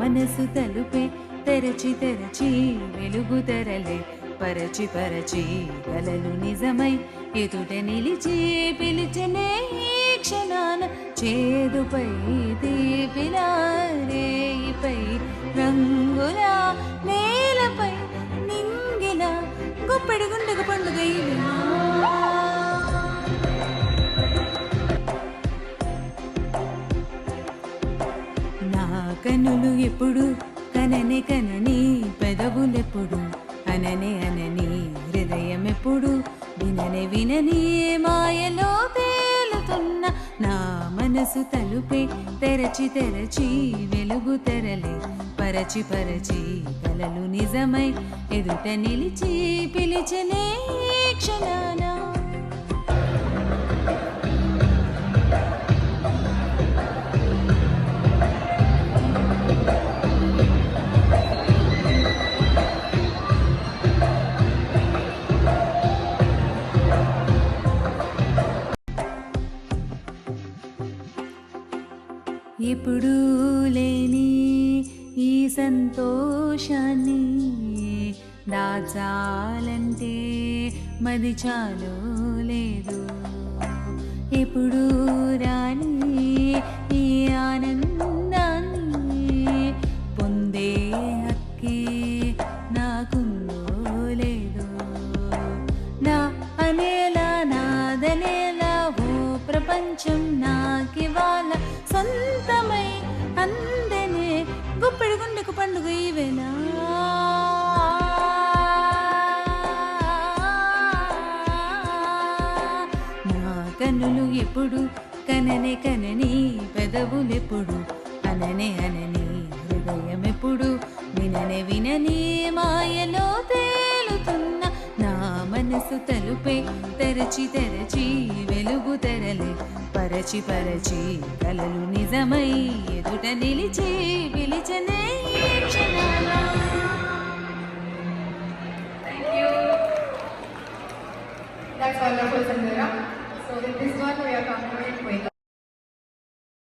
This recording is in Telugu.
మనసు తలుపే తెరచి తెరచి వెలుగు తెరలే పరచి పరచి కలలు నిజమై ఎదుట నిలిచి పిలిచనే ఈ క్షణాన చేదుపై తీపిలా రేయిపై రంగుల నేలపై నింగిల గొప్పడి గుండెకు పండుగ నా కన్నులు ఎప్పుడు కనని కనని పెదవులెప్పుడు అననే అనని హృదయం ఎప్పుడు విననే వినని మాయలో తేలుతున్న నా మనసు తలుపే తెరచి తెరచి వెలుగు తెరలే పరచి పరచి కలలు నిజమై ఎదుట నిలిచి పిలిచనే ఈ క్షణాన ఎప్పుడూ లేని ఈ సంతోషాన్ని దాచాలంటే మది చాలు లేదు ఎప్పుడూ రాని ఈ ఆనందాన్ని పొందే హక్కి నాకుందో లేదు నా అనేలా నాదనేలా ఓ ప్రపంచం నాకివాళ సొంతమై అందనే గుప్పెడి గుండెకు పండుగ ఈవేళ నా కన్నులు ఎప్పుడు కననే కనని పెదవులెప్పుడు అననే అనని హృదయం ఎప్పుడు విననే వినని మాయలో తేలుతున్న నా మనసు తలుపే తెరచి తెరచి వెలుగు తెరలే పరచి పరచి కలలు నిజమై ఎదుట నిలిచి పిలిచనే ఈ క్షణాన. Thank you. That's wonderful, Sandhya. So with this one, we are concluding with